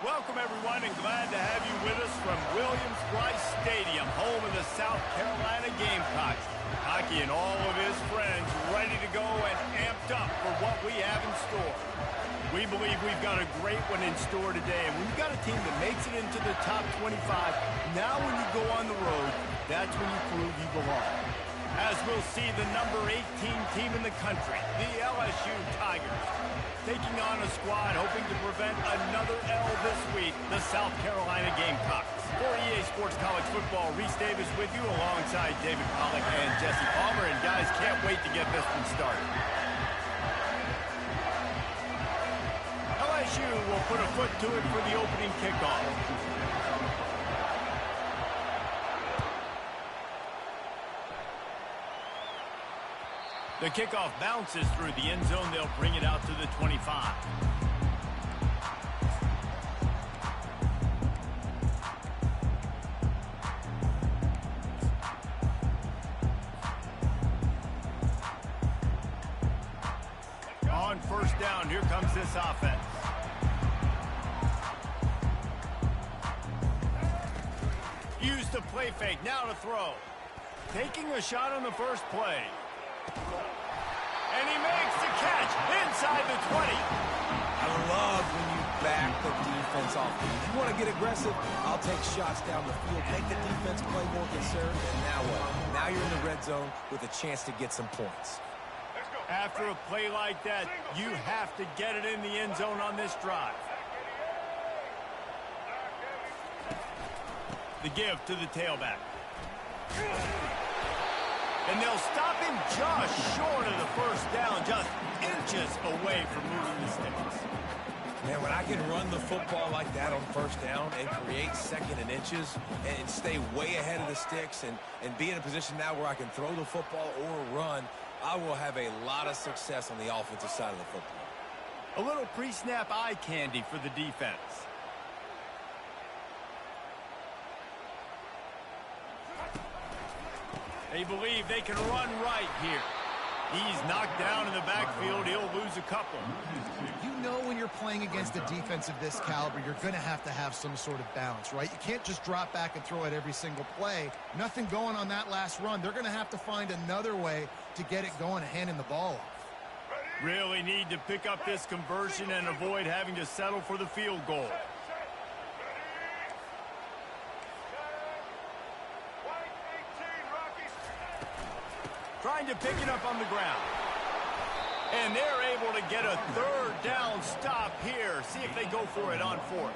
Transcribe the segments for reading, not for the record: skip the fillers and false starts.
Welcome, everyone, and glad to have you with us from Williams-Brice Stadium, home of the South Carolina Gamecocks. Hockey and all of his friends ready to go and amped up for what we have in store. We believe we've got a great one in store today, and when you've got a team that makes it into the top 25, now when you go on the road, that's when you prove you belong. As we'll see the number 18 team in the country, the LSU Tigers, taking on a squad hoping to prevent another L this week, the South Carolina Gamecocks. For EA Sports College Football, Reese Davis with you alongside David Pollack and Jesse Palmer. And guys, can't wait to get this one started. LSU will put a foot to it for the opening kickoff. The kickoff bounces through the end zone. They'll bring it out to the 25. On first down, here comes this offense. Use the play fake, now to throw. Taking a shot on the first play. And he makes the catch inside the 20. I love when you back the defense off. If you want to get aggressive, I'll take shots down the field, make the defense play more concerned, and now what? Now you're in the red zone with a chance to get some points. After a play like that, you have to get it in the end zone on this drive. The give to the tailback. And they'll stop him just short of the first down, just inches away from moving the sticks. Man, when I can run the football like that on first down and create second and inches and stay way ahead of the sticks and be in a position now where I can throw the football or run, I will have a lot of success on the offensive side of the football. A little pre-snap eye candy for the defense. They believe they can run right here. He's knocked down in the backfield. He'll lose a couple. You know when you're playing against a defense of this caliber, you're going to have some sort of balance, right? You can't just drop back and throw it every single play. Nothing going on that last run. They're going to have to find another way to get it going and handing the ball off. Really need to pick up this conversion and avoid having to settle for the field goal. Trying to pick it up on the ground. And they're able to get a third down stop here. See if they go for it on fourth.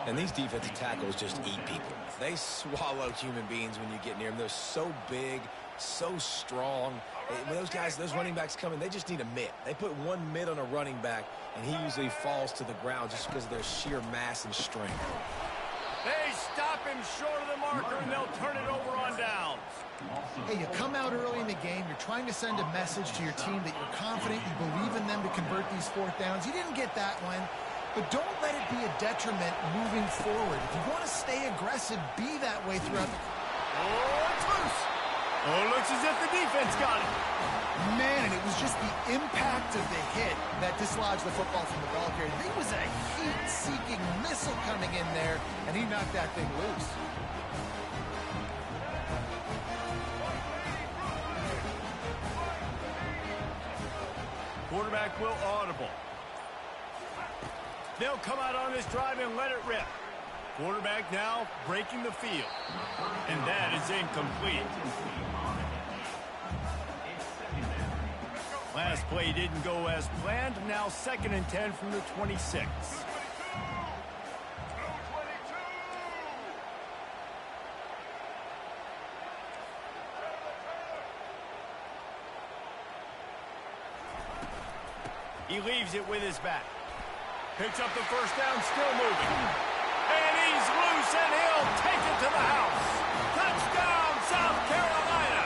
And these defensive tackles just eat people. They swallow human beings when you get near them. They're so big, so strong. When those guys, those running backs come in, they just need a mitt. They put one mitt on a running back, and he usually falls to the ground just because of their sheer mass and strength. They stop him short of the marker, and they'll turn it over on downs. Hey, you come out early in the game, you're trying to send a message to your team that you're confident, you believe in them to convert these fourth downs. You didn't get that one, but don't let it be a detriment moving forward. If you want to stay aggressive, be that way throughout the... Oh, it's loose. Oh, it looks as if the defense got it. Man, and it was just the impact of the hit that dislodged the football from the ball carrier. There was a heat-seeking missile coming in there, and he knocked that thing loose. Quarterback will audible. They'll come out on this drive and let it rip. Quarterback now breaking the field. And that is incomplete. Last play didn't go as planned. Now 2nd and 10 from the 26. He leaves it with his back. Picks up the first down, still moving. And he's loose, and he'll take it to the house. Touchdown, South Carolina!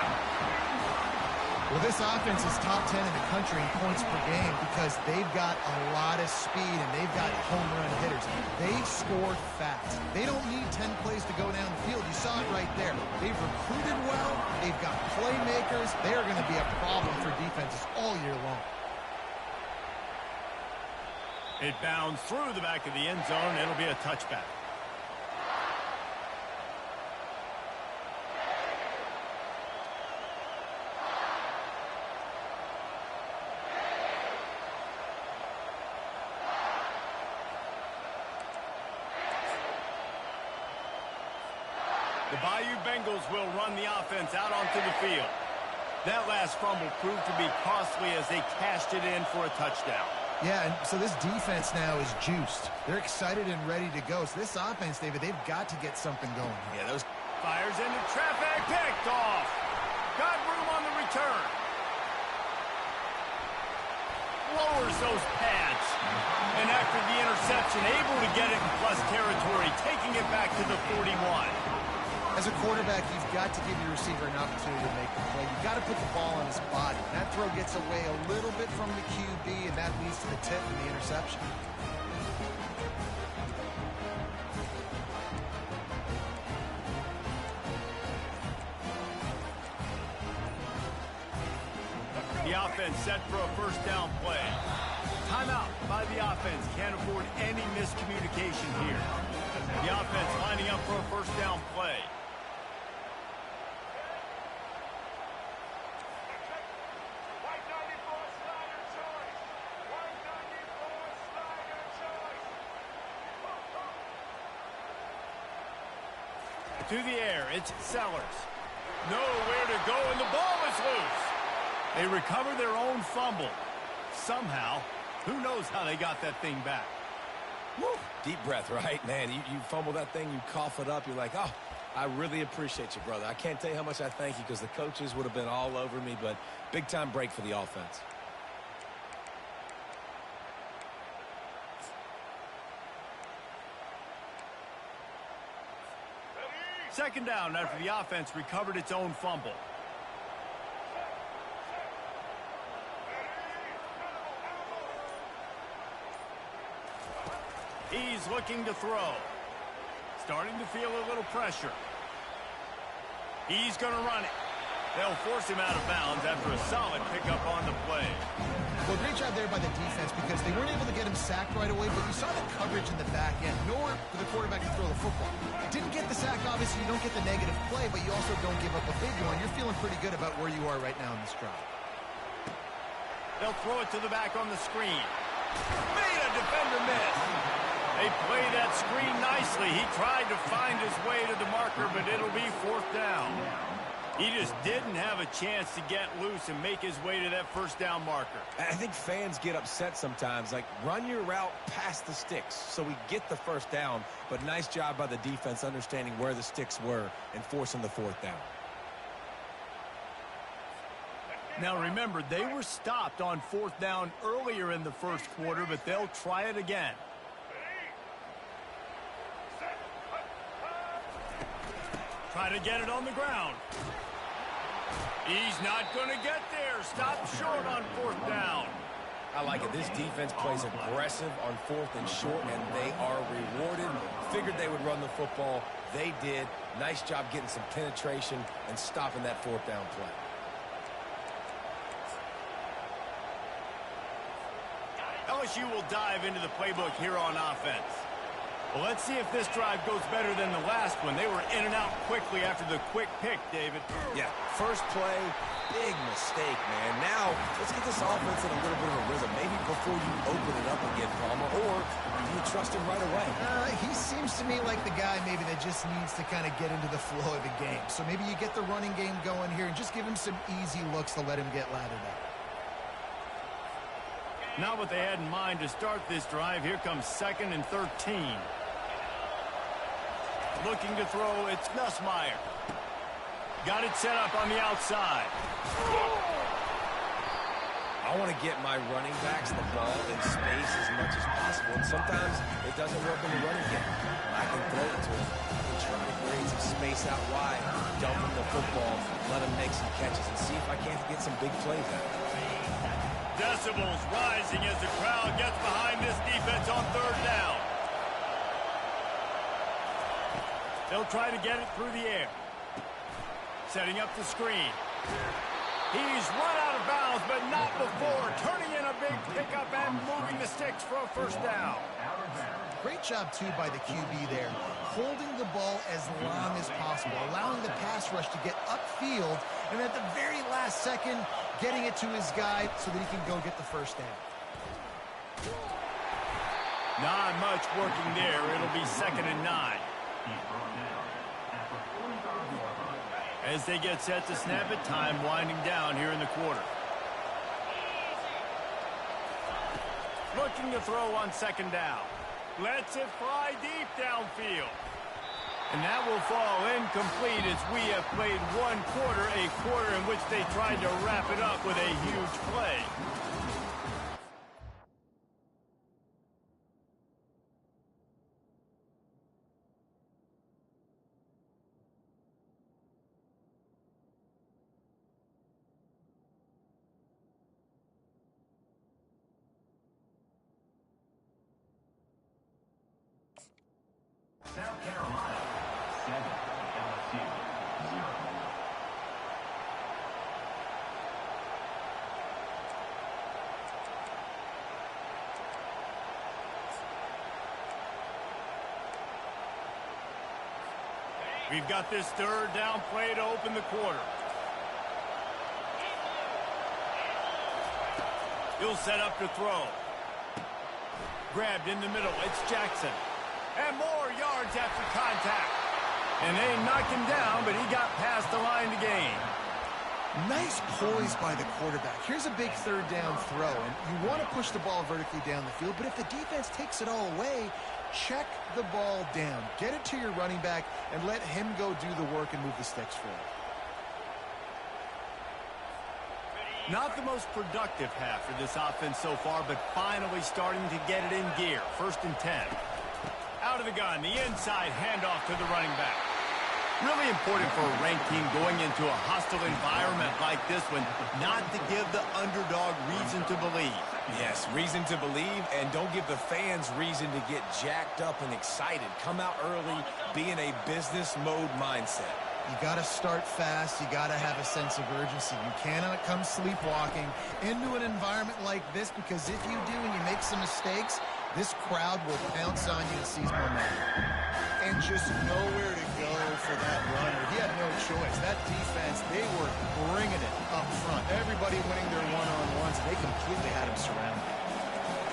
Well, this offense is top 10 in the country in points per game because they've got a lot of speed and they've got home run hitters. They score fast. They don't need 10 plays to go down the field. You saw it right there. They've recruited well. They've got playmakers. They are going to be a problem for defenses all year long. It bounds through the back of the end zone. It'll be a touchback. The Bayou Bengals will run the offense out onto the field. That last fumble proved to be costly as they cashed it in for a touchdown. Yeah, and so this defense now is juiced. They're excited and ready to go. So this offense, David, they've got to get something going. Yeah, those fires into traffic, picked off. Got room on the return. Lowers those pads. And after the interception, able to get it in plus territory, taking it back to the 41. As a quarterback, you've got to give your receiver an opportunity to make the play. You've got to put the ball on his body. That throw gets away a little bit from the QB, and that leads to the tip and the interception. The offense set for a first down play. Timeout by the offense. Can't afford any miscommunication here. The offense lining up for a first down play. To the air, it's Sellers. Nowhere to go, and the ball is loose. They recover their own fumble. Somehow, who knows how they got that thing back. Woo, deep breath, right? Man, you fumble that thing, you cough it up, you're like, oh, I really appreciate you, brother. I can't tell you how much I thank you because the coaches would have been all over me, but big-time break for the offense. Second down after the offense recovered its own fumble. He's looking to throw. Starting to feel a little pressure. He's going to run it. They'll force him out of bounds after a solid pickup on the play. Well, great job there by the defense because they weren't able to get him sacked right away, but you saw the coverage in the back end, nor for the quarterback to throw the football. Didn't get the sack, obviously, you don't get the negative play, but you also don't give up a big one. You're feeling pretty good about where you are right now in this drive. They'll throw it to the back on the screen. Made a defender miss. They play that screen nicely. He tried to find his way to the marker, but it'll be fourth down. He just didn't have a chance to get loose and make his way to that first down marker. I think fans get upset sometimes, like run your route past the sticks so we get the first down, but nice job by the defense understanding where the sticks were and forcing the fourth down. Now remember, they were stopped on fourth down earlier in the first quarter, but they'll try it again. Try to get it on the ground. He's not going to get there. Stop short on fourth down. I like it. This defense plays aggressive on fourth and short, and they are rewarded. Figured they would run the football. They did. Nice job getting some penetration and stopping that fourth down play. LSU will dive into the playbook here on offense. Well, let's see if this drive goes better than the last one. They were in and out quickly after the quick pick, David. Yeah, first play, big mistake, man. Now, let's get this offense in a little bit of a rhythm. Maybe before you open it up again, Palmer, or do you trust him right away? He seems to me like the guy maybe that just needs to kind of get into the flow of the game. So maybe you get the running game going here and just give him some easy looks to let him get lathered up. Not what they had in mind to start this drive. Here comes 2nd and 13. Looking to throw, it's Nussmeier. Got it set up on the outside. I want to get my running backs the ball in space as much as possible. And sometimes it doesn't work in the running game. I can throw it to him. I can try to create some space out wide, dump him the football, let him make some catches, and see if I can't get some big plays out of it. Decibels rising as the crowd gets behind this defense on third down. They'll try to get it through the air. Setting up the screen. He's run out of bounds, but not before turning in a big pickup and moving the sticks for a first down. Great job, too, by the QB there, holding the ball as long as possible, allowing the pass rush to get upfield, and at the very last second, getting it to his guy so that he can go get the first down. Not much working there. It'll be 2nd and 9. As they get set to snap it, time winding down here in the quarter. Looking to throw on 2nd down. Lets it fly deep downfield. And that will fall incomplete as we have played one quarter, a quarter in which they tried to wrap it up with a huge play. South Carolina, 7, LSU, 0. We've got this 3rd down play to open the quarter. He'll set up to throw. Grabbed in the middle. It's Jackson. And more yards after contact. And they knocked him down, but he got past the line to gain. Nice poise by the quarterback. Here's a big 3rd down throw, and you want to push the ball vertically down the field, but if the defense takes it all away, check the ball down. Get it to your running back and let him go do the work and move the sticks for it. Not the most productive half for this offense so far, but finally starting to get it in gear. 1st and 10. Out of the gun, the inside handoff to the running back. Really important for a ranked team going into a hostile environment like this one, not to give the underdog reason to believe. Yes, reason to believe, and don't give the fans reason to get jacked up and excited. Come out early, be in a business mode mindset. You got to start fast. You got to have a sense of urgency. You cannot come sleepwalking into an environment like this, because if you do and you make some mistakes, this crowd will pounce on you and seize momentum. And just nowhere to go for that runner. He had no choice. That defense, they were bringing it up front. Everybody winning their one-on-ones. They completely had him surrounded.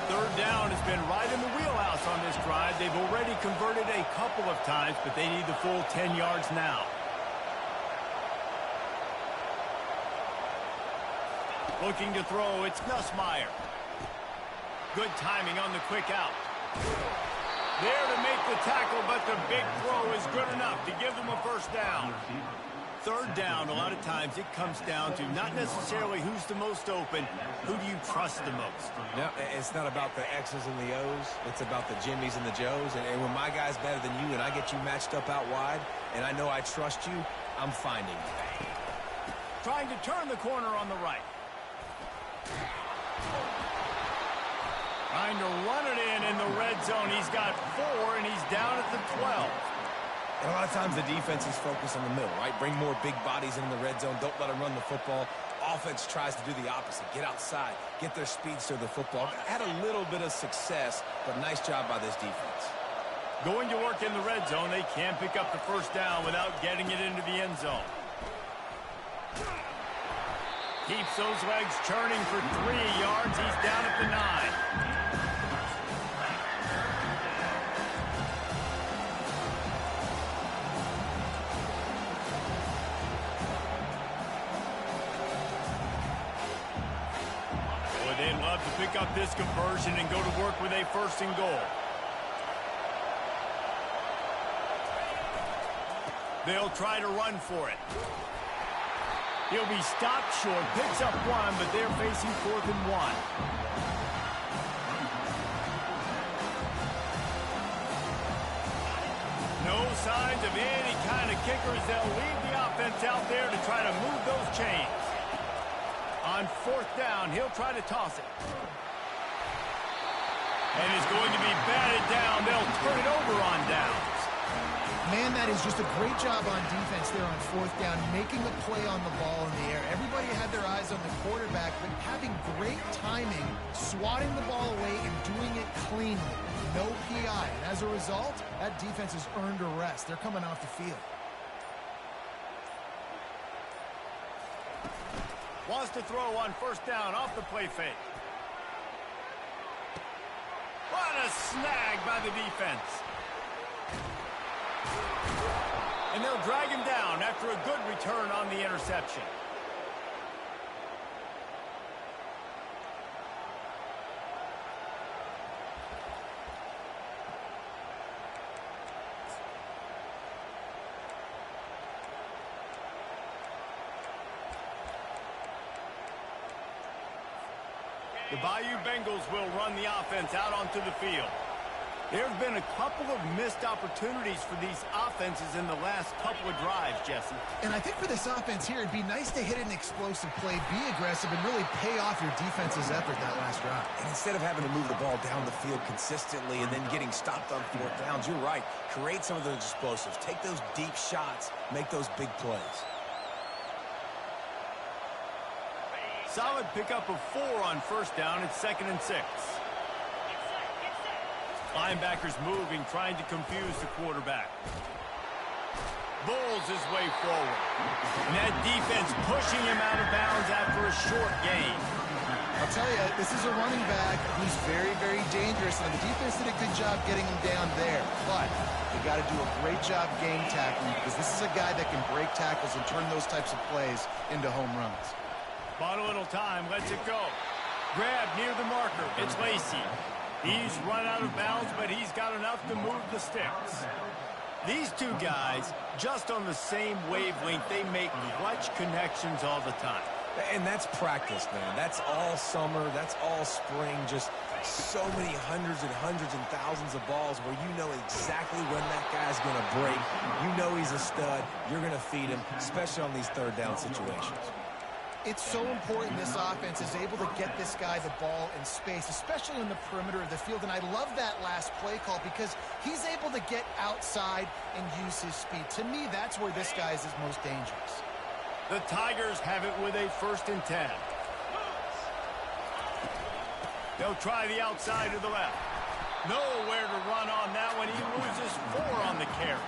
3rd down has been right in the wheelhouse on this drive. They've already converted a couple of times, but they need the full 10 yards now. Looking to throw, it's Nussmeier. Good timing on the quick out. There to make the tackle, but the big throw is good enough to give them a first down. 3rd down, a lot of times it comes down to not necessarily who's the most open, who do you trust the most? No, it's not about the X's and the O's. It's about the Jimmies and the Joes. And when my guy's better than you and I get you matched up out wide, and I know I trust you, I'm finding you. Trying to turn the corner on the right. Trying to run it in the red zone. He's got 4, and he's down at the 12. And a lot of times the defense is focused on the middle, right? Bring more big bodies into the red zone. Don't let them run the football. Offense tries to do the opposite. Get outside. Get their speedster the football. Had a little bit of success, but nice job by this defense. Going to work in the red zone. They can't pick up the first down without getting it into the end zone. Keeps those legs churning for 3 yards. He's down at the 9. They'd love to pick up this conversion and go to work with a 1st and goal. They'll try to run for it. He'll be stopped short, picks up 1, but they're facing 4th and 1. No signs of any kind of kickers. They'll leave the offense out there to try to move those chains. On 4th down, he'll try to toss it. And it's going to be batted down. They'll turn it over on downs. Man, that is just a great job on defense there on fourth down, making a play on the ball in the air. Everybody had their eyes on the quarterback, but having great timing, swatting the ball away and doing it cleanly. No PI. And as a result, that defense has earned a rest. They're coming off the field. Wants to throw on first down off the play fake. What a snag by the defense. And they'll drag him down after a good return on the interception. The Bayou Bengals will run the offense out onto the field. There have been a couple of missed opportunities for these offenses in the last couple of drives, Jesse. And I think for this offense here, it'd be nice to hit an explosive play, be aggressive, and really pay off your defense's effort that last drive. And instead of having to move the ball down the field consistently and then getting stopped on fourth downs, you're right. Create some of those explosives. Take those deep shots. Make those big plays. Solid pickup of 4 on first down. It's 2nd and 6. Linebackers moving, trying to confuse the quarterback. Bowls his way forward. And that defense pushing him out of bounds after a short gain. I'll tell you, this is a running back who's very, very dangerous, and the defense did a good job getting him down there. But they got to do a great job game tackling, because this is a guy that can break tackles and turn those types of plays into home runs. Bought a little time, lets it go. Grab near the marker. It's Lacey. He's run out of bounds, but he's got enough to move the sticks. These two guys, just on the same wavelength, they make clutch connections all the time. And that's practice, man. That's all summer. That's all spring. Just so many hundreds and thousands of balls where you know exactly when that guy's going to break. You know he's a stud. You're going to feed him, especially on these third down situations. It's so important this offense is able to get this guy the ball in space, especially on the perimeter of the field. And I love that last play call because he's able to get outside and use his speed. To me, that's where this guy is his most dangerous. The Tigers have it with a 1st and 10. They'll try the outside to the left. Nowhere to run on that one. He loses 4 on the carry.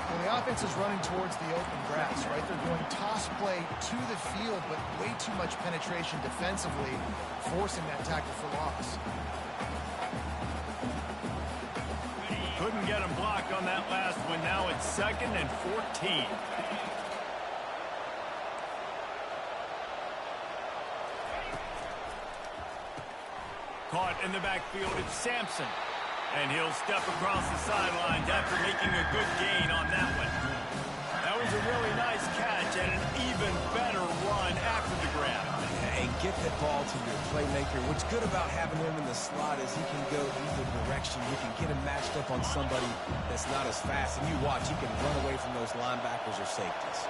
Well, the offense is running towards the open grass, right? They're going toss play to the field, but way too much penetration defensively, forcing that tackle for loss. Couldn't get him blocked on that last one. Now it's 2nd and 14. Caught in the backfield, it's Sampson. And he'll step across the sidelines after making a good gain on that one. That was a really nice catch and an even better run after the grab. Hey, get the ball to your playmaker. What's good about having him in the slot is he can go either direction. You can get him matched up on somebody that's not as fast. And you watch, he can run away from those linebackers or safeties.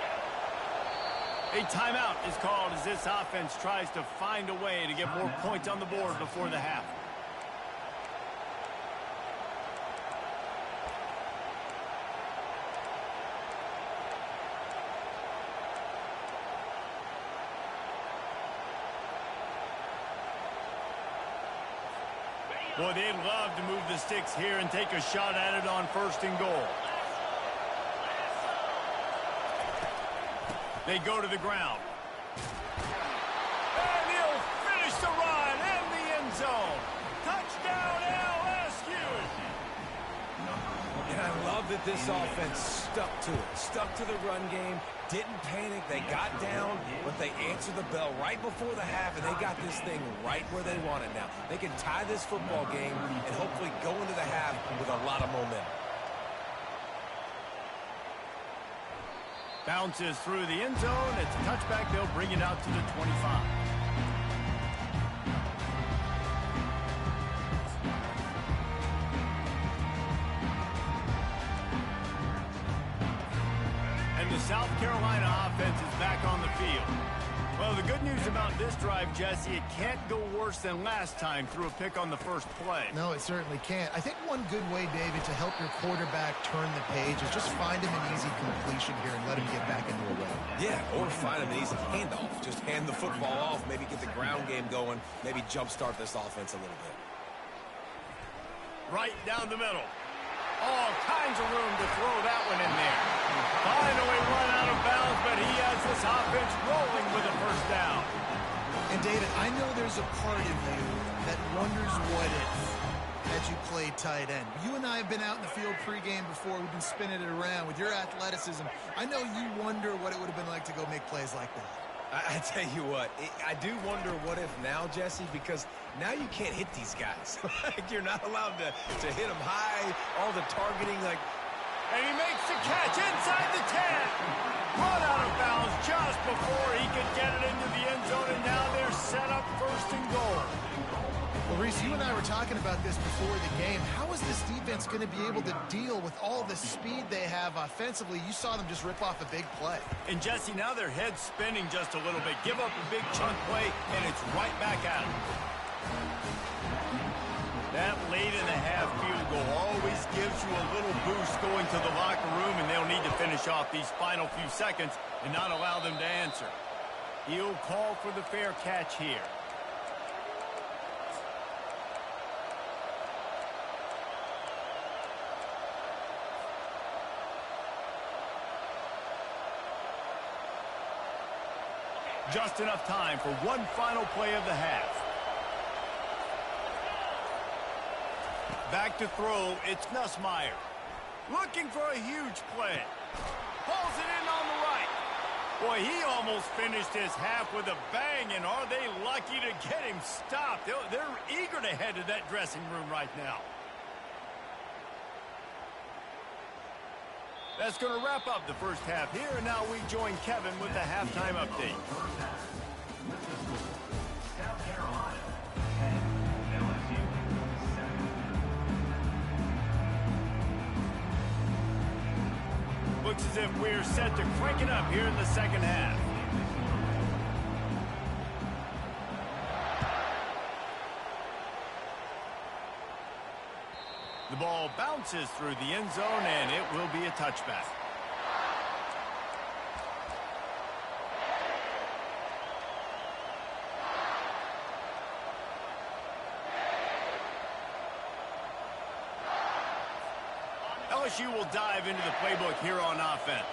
A timeout is called as this offense tries to find a way to get more points on the board before the half. Boy, they'd love to move the sticks here and take a shot at it on 1st and goal. They go to the ground. And he'll finish the run in the end zone. Touchdown, LSU! And I love that this offense stuck to it. Stuck to the run game. Didn't panic. They got down, but they answered the bell right before the half, and they got this thing right where they want it now. They can tie this football game and hopefully go into the half with a lot of momentum. Bounces through the end zone. It's a touchback. They'll bring it out to the 25. And the South Carolina offense is back on the field. Well, the good news about this drive, Jesse, it can't go worse than last time through a pick on the first play. No, it certainly can't. I think one good way, David, to help your quarterback turn the page is just find him an easy completion here and let him get back into a rhythm. Yeah, or find him an easy handoff. Just hand the football off, maybe get the ground game going, maybe jumpstart this offense a little bit. Right down the middle. All kinds of room to throw that one in there. Finally run out of bounds, but he has this offense rolling with a first down. And, David, I know there's a part of you that wonders what if as you play tight end. You and I have been out in the field pregame before. We've been spinning it around. With your athleticism, I know you wonder what it would have been like to go make plays like that. I tell you what, I do wonder what if now, Jesse, because now you can't hit these guys. Like, you're not allowed to hit them high, all the targeting, like. And he makes the catch inside the 10. Run out of bounds just before he could get it into the end zone, and now they're set up first and goal. Well, Reese, you and I were talking about this before the game. How is this defense going to be able to deal with all the speed they have offensively? You saw them just rip off a big play. And, Jesse, now their head's spinning just a little bit. Give up a big chunk play, and it's right back at them. That late-in-the-half field goal always gives you a little boost going to the locker room, and they'll need to finish off these final few seconds and not allow them to answer. He'll call for the fair catch here. Just enough time for one final play of the half. Back to throw, it's Nussmeier. Looking for a huge play. Pulls it in on the right. Boy, he almost finished his half with a bang, and are they lucky to get him stopped? They're eager to head to that dressing room right now. That's going to wrap up the first half here, and now we join Kevin with the halftime update. South Carolina 10, LSU 7. Looks as if we're set to crank it up here in the second half. The ball bounces through the end zone, and it will be a touchback. LSU will dive into the playbook here on offense.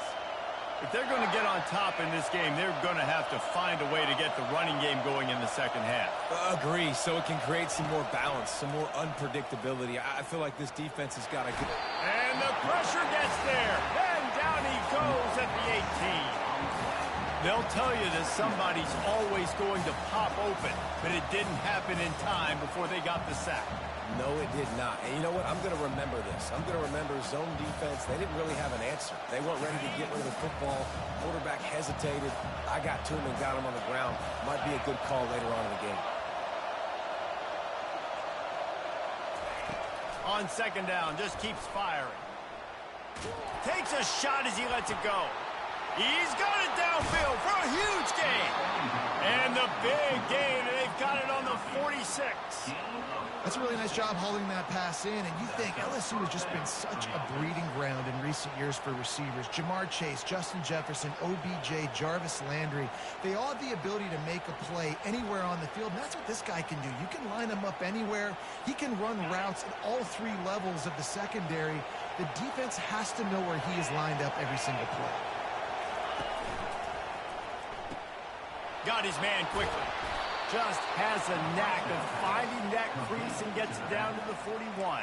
If they're going to get on top in this game, they're going to have to find a way to get the running game going in the second half. Agree, so it can create some more balance, some more unpredictability. I feel like this defense has got a good. And the pressure gets there, and down he goes at the 18. They'll tell you that somebody's always going to pop open, but it didn't happen in time before they got the sack. No, it did not. And you know what? I'm going to remember this. I'm going to remember zone defense. They didn't really have an answer. They weren't ready to get rid of the football. Quarterback hesitated. I got to him and got him on the ground. Might be a good call later on in the game. On second down, just keeps firing. Takes a shot as he lets it go. He's got it downfield for a huge gain. And the big gain, they've got it on the 46. That's a really nice job holding that pass in, and you think LSU has just been such a breeding ground in recent years for receivers. Jamar Chase, Justin Jefferson, OBJ, Jarvis Landry, they all have the ability to make a play anywhere on the field, and that's what this guy can do. You can line him up anywhere. He can run routes at all three levels of the secondary. The defense has to know where he is lined up every single play. Got his man quickly. Just has a knack of finding that crease and gets it down to the 41.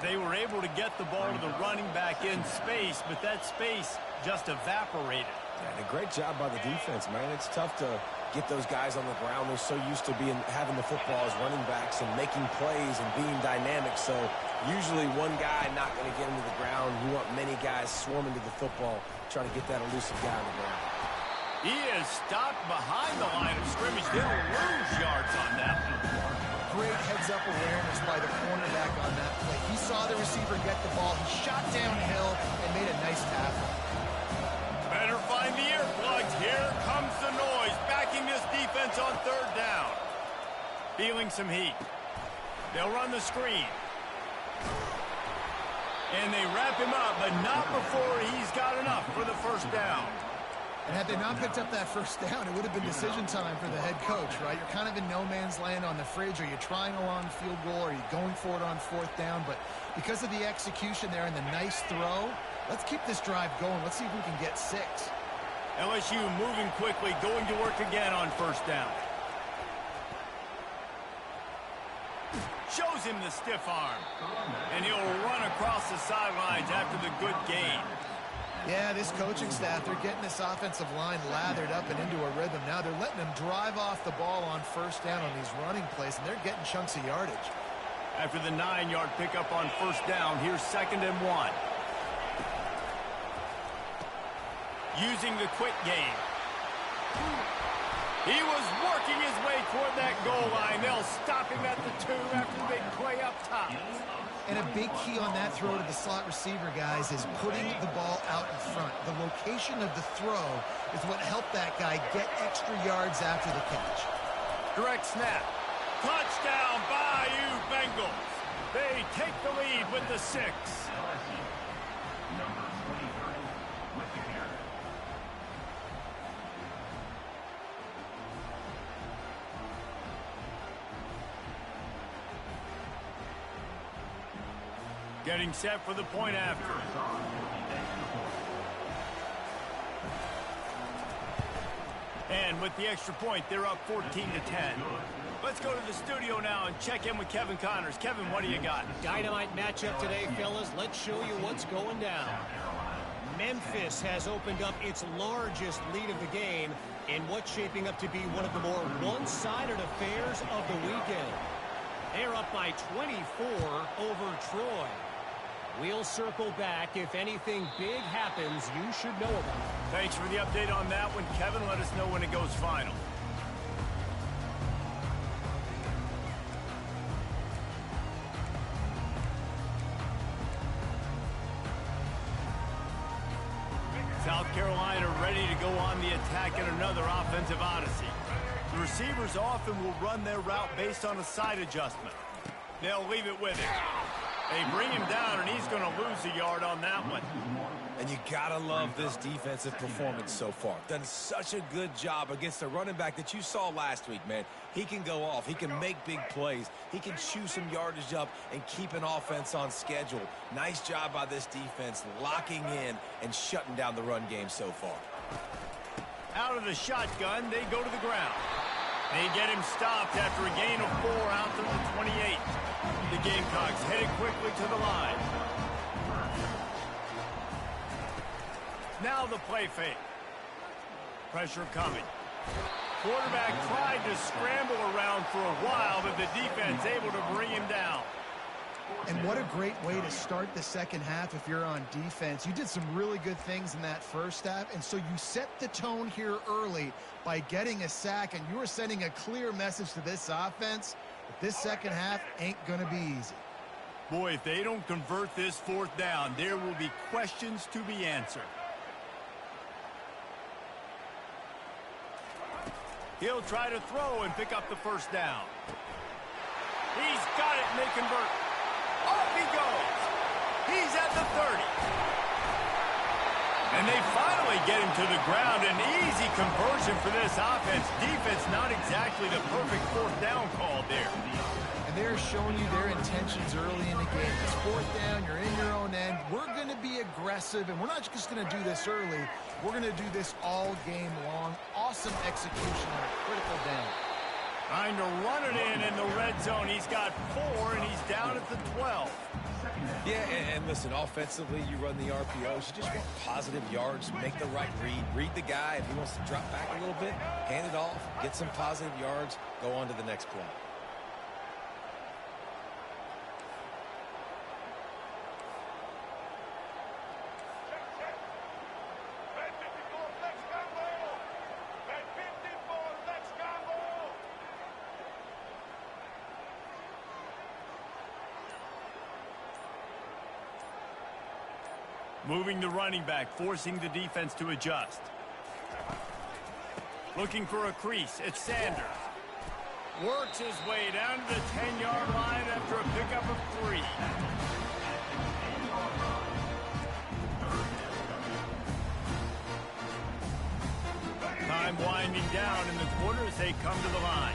They were able to get the ball to the running back in space, but that space just evaporated. Yeah, and a great job by the defense, man. It's tough to get those guys on the ground. They're so used to having the football as running backs and making plays and being dynamic. So usually one guy not going to get him to the ground. You want many guys swarming to the football, trying to get that elusive guy on the ground. He is stopped behind the line of scrimmage. They'll lose yards on that one. Great heads-up awareness by the cornerback on that play. He saw the receiver get the ball. He shot downhill and made a nice tackle. Better find the earplugs. Here comes the noise. Backing this It's on third down. Feeling some heat. They'll run the screen. And they wrap him up, but not before he's got enough for the first down. And had they not picked up that first down, it would have been decision time for the head coach, right? You're kind of in no man's land on the fridge. Are you trying a long field goal? Are you going for it on fourth down? But because of the execution there and the nice throw, let's keep this drive going. Let's see if we can get 6. LSU moving quickly, going to work again on first down. Shows him the stiff arm. And he'll run across the sidelines after the good gain. Yeah, this coaching staff, they're getting this offensive line lathered up and into a rhythm. Now they're letting them drive off the ball on first down on these running plays, and they're getting chunks of yardage. After the 9-yard pickup on first down, here's 2nd and 1. Using the quick game. He was working his way toward that goal line. They'll stop him at the 2 after the big play up top. And a big key on that throw to the slot receiver, guys, is putting the ball out in front. The location of the throw is what helped that guy get extra yards after the catch. Direct snap. Touchdown, Bayou Bengals. They take the lead with the 6. Number 23 with the carry. Getting set for the point after. And with the extra point, they're up 14-10. Let's go to the studio now and check in with Kevin Connors. Kevin, what do you got? Dynamite matchup today, fellas. Let's show you what's going down. Memphis has opened up its largest lead of the game in what's shaping up to be one of the more one-sided affairs of the weekend. They're up by 24 over Troy. We'll circle back. If anything big happens, you should know about it. Thanks for the update on that one, Kevin. Let us know when it goes final. South Carolina ready to go on the attack in another offensive odyssey. The receivers often will run their route based on a side adjustment. They'll leave it with him. They bring him down, and he's going to lose a yard on that one. And you got to love this defensive performance so far. Done such a good job against the running back that you saw last week, man. He can go off. He can make big plays. He can chew some yardage up and keep an offense on schedule. Nice job by this defense locking in and shutting down the run game so far. Out of the shotgun, they go to the ground. They get him stopped after a gain of 4 out to the 28. The Gamecocks headed quickly to the line. Now the play fake. Pressure coming. Quarterback tried to scramble around for a while, but the defense able to bring him down. And what a great way to start the second half if you're on defense. You did some really good things in that first half, and so you set the tone here early by getting a sack, and you were sending a clear message to this offense that this second half ain't going to be easy. Boy, if they don't convert this fourth down, there will be questions to be answered. He'll try to throw and pick up the first down. He's got it, and they convert. Off he goes. He's at the 30. And they finally get him to the ground. An easy conversion for this offense. Defense not exactly the perfect fourth down call there. And they're showing you their intentions early in the game. It's fourth down. You're in your own end. We're going to be aggressive, and we're not just going to do this early. We're going to do this all game long. Awesome execution on a critical down. Trying to run it in the red zone. He's got 4, and he's down at the 12. Yeah, and listen, offensively, you run the RPOs. You just want positive yards, make the right read. Read the guy. If he wants to drop back a little bit, hand it off, get some positive yards, go on to the next play. Moving the running back, forcing the defense to adjust. Looking for a crease. It's Sanders. Works his way down to the 10-yard line after a pickup of 3. Time winding down in the quarter as they come to the line.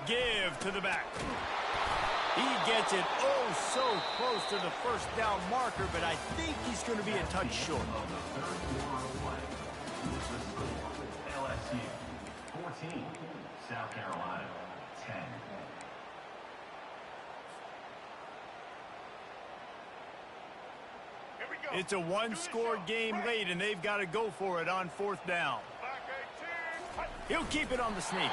Give to the back. He gets it so close to the first down marker, but I think he's going to be a touch short. LSU 14, South Carolina 10. It's a one-score game late, and they've got to go for it on 4th down. He'll keep it on the sneak.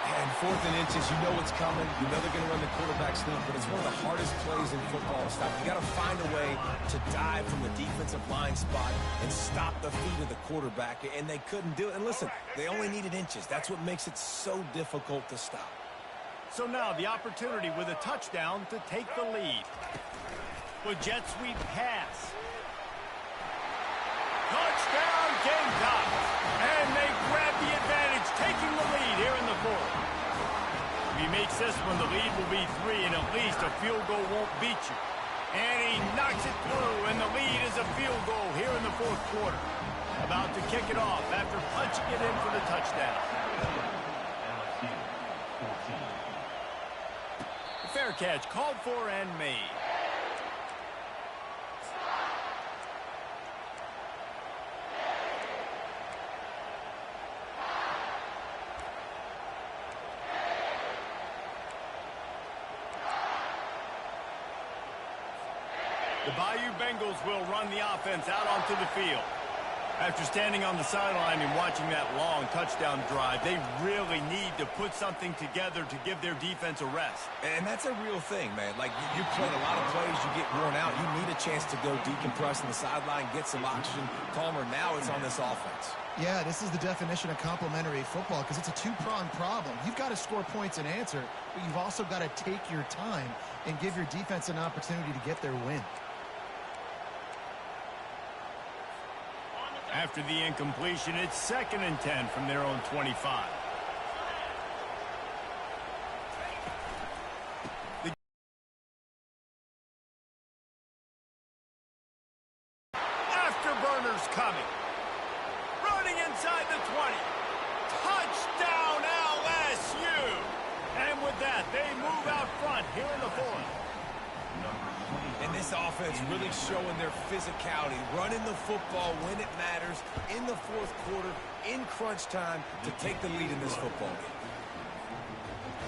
And 4th and inches, you know what's coming. You know they're going to run the quarterback sneak, but it's one of the hardest plays in football to stop. You got to find a way to dive from the defensive line spot and stop the feet of the quarterback, and they couldn't do it. And listen, they only needed inches. That's what makes it so difficult to stop. So now the opportunity with a touchdown to take the lead. With jet sweep pass. Touchdown Gamecocks! And they grab the advantage, taking the lead here in the 4th. If he makes this one, the lead will be 3, and at least a field goal won't beat you. And he knocks it through, and the lead is a field goal here in the 4th quarter. About to kick it off after punching it in for the touchdown. Fair catch, called for and made. The Bayou Bengals will run the offense out onto the field. After standing on the sideline and watching that long touchdown drive, they really need to put something together to give their defense a rest. And that's a real thing, man. Like, you played a lot of plays, you get worn out. You need a chance to go decompress on the sideline, get some oxygen, calmer. Now it's on this offense. Yeah, this is the definition of complementary football because it's a two-pronged problem. You've got to score points and answer, but you've also got to take your time and give your defense an opportunity to get their win. After the incompletion, it's 2nd and 10 from their own 25. Afterburners coming. Running inside the 20. Touchdown LSU! And with that, they move out front here in the 4th. And this offense really showing their physicality, running the football when it matters, in the 4th quarter, in crunch time, to take the lead in this football game.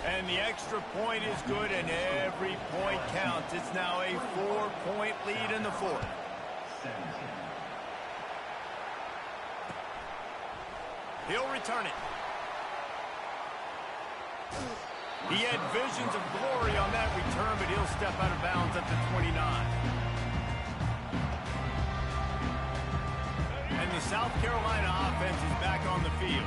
And the extra point is good, and every point counts. It's now a 4-point lead in the 4th. He'll return it. He had visions of glory on that return, but he'll step out of bounds at the 29. And the South Carolina offense is back on the field.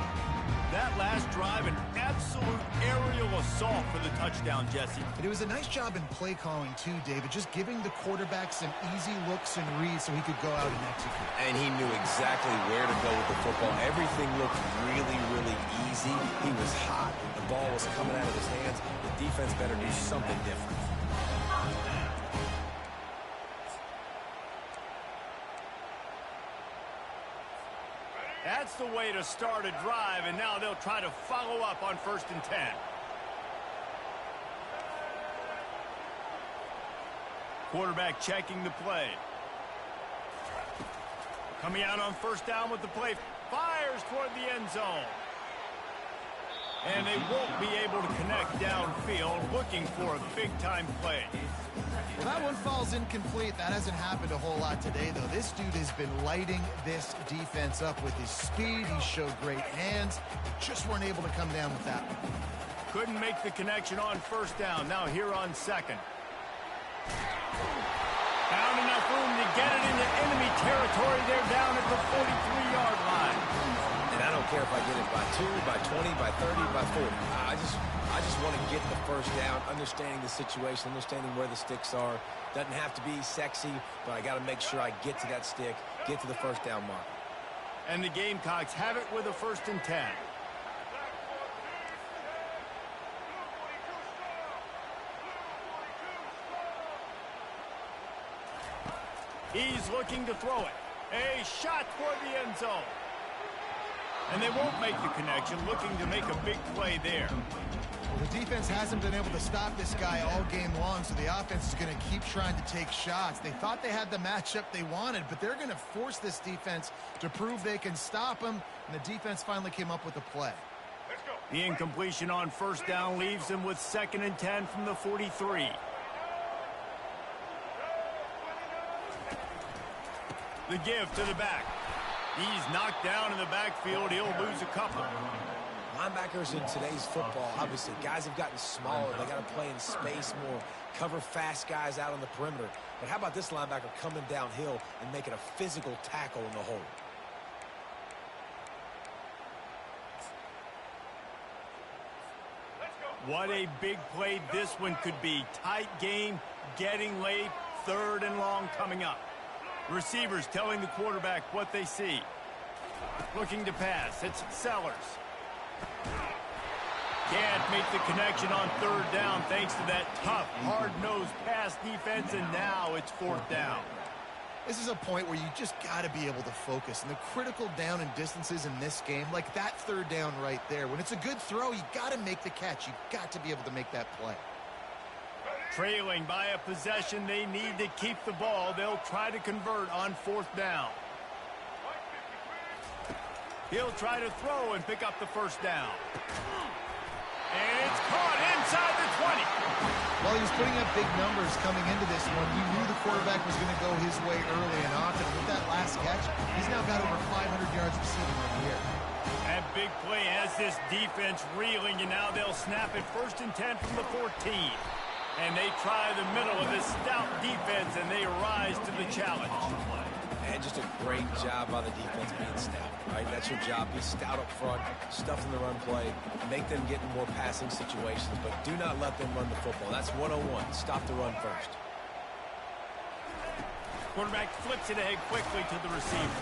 That last drive, an absolute aerial assault for the touchdown, Jesse. It was a nice job in play calling, too, David, just giving the quarterback some easy looks and reads so he could go out and execute. And he knew exactly where to go with the football. Everything looked really, really easy. He was hot. The ball was coming out of his hands. The defense better do something different. That's the way to start a drive, and now they'll try to follow up on 1st and 10. Quarterback checking the play. Coming out on 1st down with the play. Fires toward the end zone. And they won't be able to connect downfield, looking for a big-time play. Well, that one falls incomplete. That hasn't happened a whole lot today, though. This dude has been lighting this defense up with his speed. He showed great hands. Just weren't able to come down with that one. Couldn't make the connection on 1st down. Now here on 2nd. Found enough room to get it into enemy territory. They're down at the 43-yard line. And I don't care if I get it by 2, by 20, by 30, by 40. I just want to get the first down, understanding the situation, understanding where the sticks are. Doesn't have to be sexy, but I got to make sure I get to that stick, get to the first down mark. And the Gamecocks have it with a 1st and 10. He's looking to throw it. A shot toward the end zone. And they won't make the connection, looking to make a big play there. Well, the defense hasn't been able to stop this guy all game long, so the offense is going to keep trying to take shots. They thought they had the matchup they wanted, but they're going to force this defense to prove they can stop him, and the defense finally came up with a play. The incompletion on 1st down leaves them with 2nd and 10 from the 43. The give to the back. He's knocked down in the backfield. He'll lose a couple. Linebackers in today's football, obviously, guys have gotten smaller. They got to play in space more, cover fast guys out on the perimeter. But how about this linebacker coming downhill and making a physical tackle in the hole? What a big play this one could be. Tight game, getting late, 3rd and long coming up. Receivers telling the quarterback what they see. Looking to pass. It's Sellers. Can't make the connection on 3rd down thanks to that tough, hard-nosed pass defense, and now it's 4th down. This is a point where you just got to be able to focus. And the critical down and distances in this game, like that 3rd down right there, when it's a good throw, you got to make the catch. You got to be able to make that play. Trailing by a possession, they need to keep the ball. They'll try to convert on 4th down. He'll try to throw and pick up the 1st down. And it's caught inside the 20. While he was putting up big numbers coming into this one, we knew the quarterback was going to go his way early and often. With that last catch, he's now got over 500 yards receiving on the year. That big play has this defense reeling, and now they'll snap it 1st and 10 from the 14. And they try the middle of this stout defense, and they rise to the challenge. And just a great job by the defense being stout, right? That's your job. Be stout up front, stuff in the run play, make them get in more passing situations, but do not let them run the football. That's 101. Stop the run first. Quarterback flips it ahead quickly to the receiver.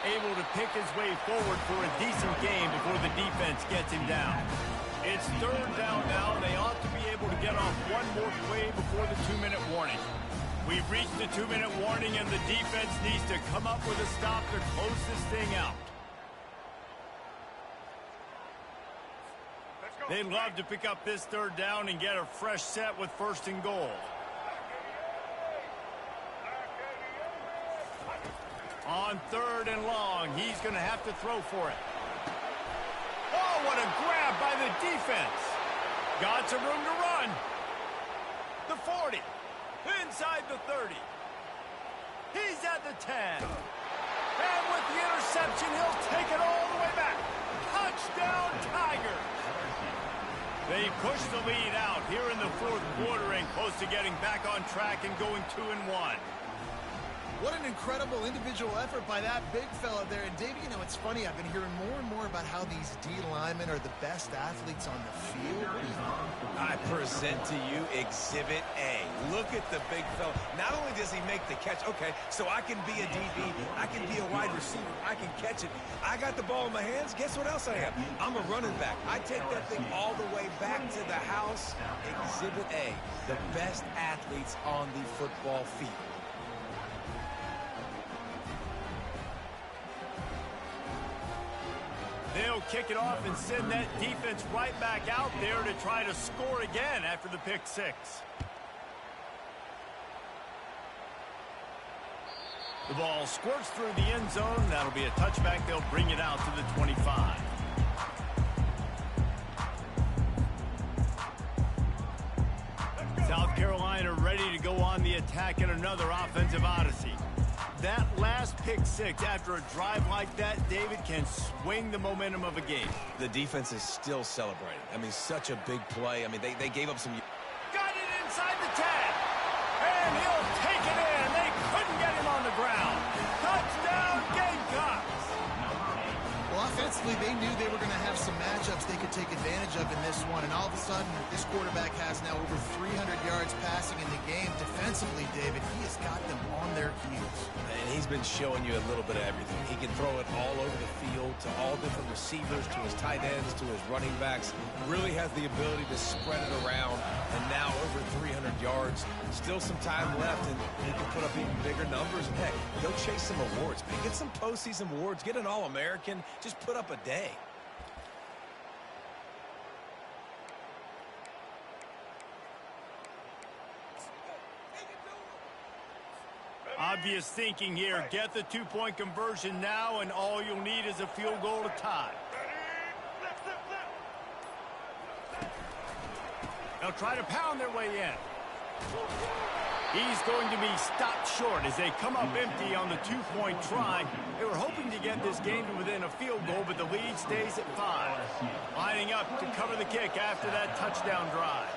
Able to pick his way forward for a decent game before the defense gets him down. It's 3rd down now. They ought to be able to get off one more play before the 2-minute warning. We've reached the 2-minute warning, and the defense needs to come up with a stop to close this thing out. They'd love to pick up this 3rd down and get a fresh set with 1st and goal. On 3rd and long, he's going to have to throw for it. Oh, what a grab by the defense. Got some room to run. The 40. Inside the 30. He's at the 10. And with the interception, he'll take it all the way back. Touchdown, Tigers. They push the lead out here in the 4th quarter and close to getting back on track and going 2-1. What an incredible individual effort by that big fella there. And, Dave, you know, it's funny. I've been hearing more and more about how these D linemen are the best athletes on the field. I present to you Exhibit A. Look at the big fella. Not only does he make the catch, okay, so I can be a DB, I can be a wide receiver, I can catch it. I got the ball in my hands. Guess what else I am? I'm a running back. I take that thing all the way back to the house. Exhibit A, the best athletes on the football field. They'll kick it off and send that defense right back out there to try to score again after the pick 6. The ball squirts through the end zone. That'll be a touchback. They'll bring it out to the 25. South Carolina ready to go on the attack in another offensive odyssey. That last pick 6 after a drive like that, David, can swing the momentum of a game. The defense is still celebrating. I mean, such a big play. I mean, they gave up some... Got it inside the 10. And he'll take it in. They couldn't get him on the ground. Touchdown, Gamecocks. Well, offensively, defensively, they knew they were going to have some matchups they could take advantage of in this one, and all of a sudden, this quarterback has now over 300 yards passing in the game. Defensively, David, he has got them on their heels. And he's been showing you a little bit of everything. He can throw it all over the field to all different receivers, to his tight ends, to his running backs. Really has the ability to spread it around, and now over 300 yards. Still some time left, and he can put up even bigger numbers. And heck, go chase some awards, man. Get some postseason awards. Get an All-American. Just put up a day. Obvious thinking here. Get the two-point conversion now, and all you'll need is a field goal to tie. They'll try to pound their way in. He's going to be stopped short as they come up empty on the two-point try. They were hoping to get this game to within a field goal, but the lead stays at 5. Lining up to cover the kick after that touchdown drive.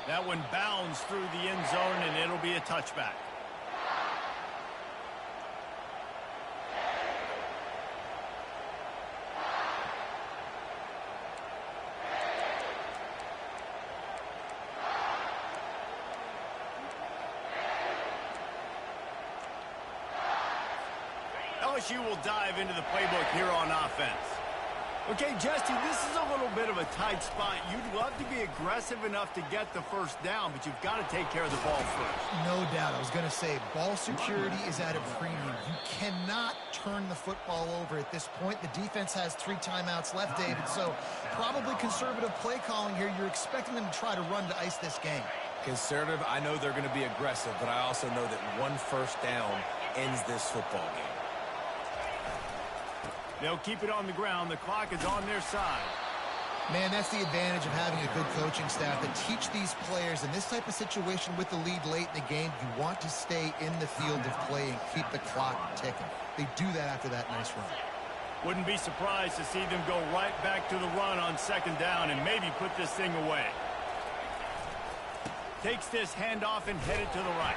That one bounds through the end zone, and it'll be a touchback. LSU will dive into the playbook here on offense. Okay, Jesse, this is a little bit of a tight spot. You'd love to be aggressive enough to get the first down, but you've got to take care of the ball first. No doubt. I was going to say, ball security is at a premium. You cannot turn the football over at this point. The defense has 3 timeouts left, David, so probably conservative play calling here. You're expecting them to try to run to ice this game. Conservative, I know they're going to be aggressive, but I also know that one first down ends this football game. They'll keep it on the ground. The clock is on their side. Man, that's the advantage of having a good coaching staff that teach these players in this type of situation with the lead late in the game. You want to stay in the field of play and keep the clock ticking. They do that after that nice run. Wouldn't be surprised to see them go right back to the run on second down and maybe put this thing away. Takes this handoff and headed to the right.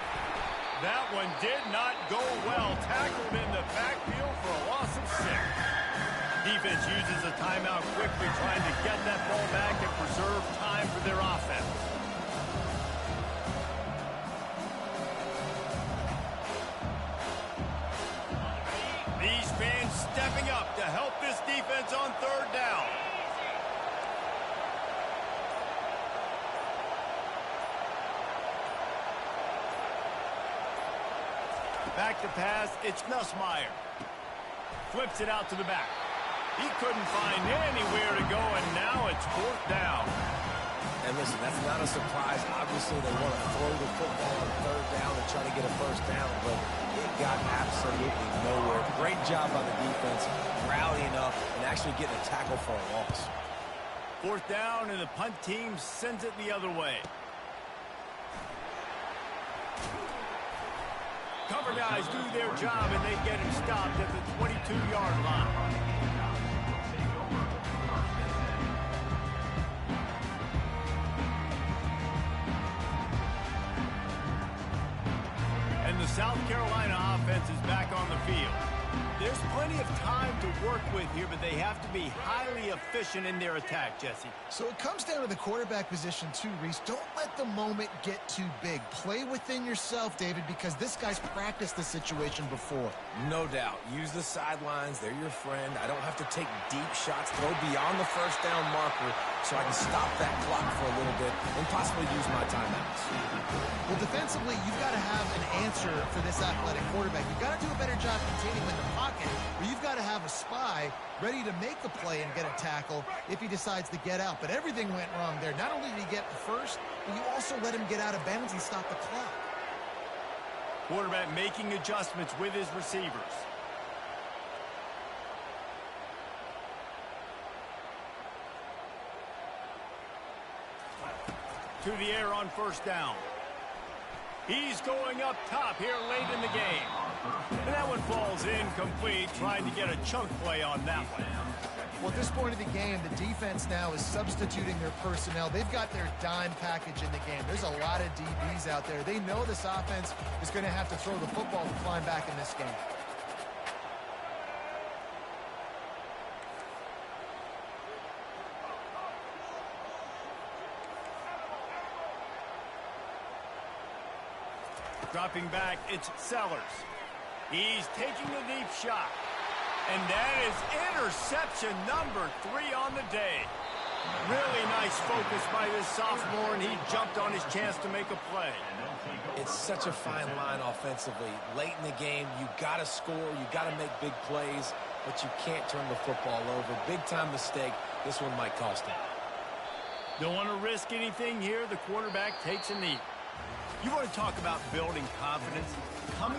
That one did not go well. Tackled in the backfield for a loss of 6. Defense uses a timeout quickly, trying to get that ball back and preserve time for their offense. These fans stepping up to help this defense on third down. Back to pass, it's Nussmeier. Flips it out to the back. He couldn't find anywhere to go, and now it's 4th down. And listen, that's not a surprise. Obviously, they want to throw the football on third down and try to get a first down, but it got absolutely nowhere. Great job by the defense, rallying up and actually getting a tackle for a loss. 4th down, and the punt team sends it the other way. Cover guys do their job, and they get him stopped at the 22-yard line. And the South Carolina offense is back on the field. There's plenty of time to work with here, but they have to be highly efficient in their attack, Jesse. So it comes down to the quarterback position too, Reese. Don't let the moment get too big. Play within yourself, David, because this guy's practiced the situation before. No doubt. Use the sidelines. They're your friend. I don't have to take deep shots, throw beyond the first down marker so I can stop that clock for a little bit and possibly use my timeouts. Well, defensively, you've got to have an answer for this athletic quarterback. You've got to do a better job containing him in the pocket, or you've got to have a spy ready to make the play and get a tackle if he decides to get out. But everything went wrong there. Not only did he get the first, but you also let him get out of bounds and stop the clock. Quarterback making adjustments with his receivers. To the air on first down. He's going up top here late in the game. And that one falls incomplete, trying to get a chunk play on that one. Well, at this point of the game, the defense now is substituting their personnel. They've got their dime package in the game. There's a lot of DBs out there. They know this offense is going to have to throw the football to climb back in this game. Dropping back, it's Sellers. He's taking the deep shot. And that is interception number 3 on the day. Really nice focus by this sophomore, and he jumped on his chance to make a play. It's such a fine line offensively. Late in the game, you got to score, you got to make big plays, but you can't turn the football over. Big-time mistake. This one might cost him. Don't want to risk anything here. The quarterback takes a knee. You want to talk about building confidence? Coming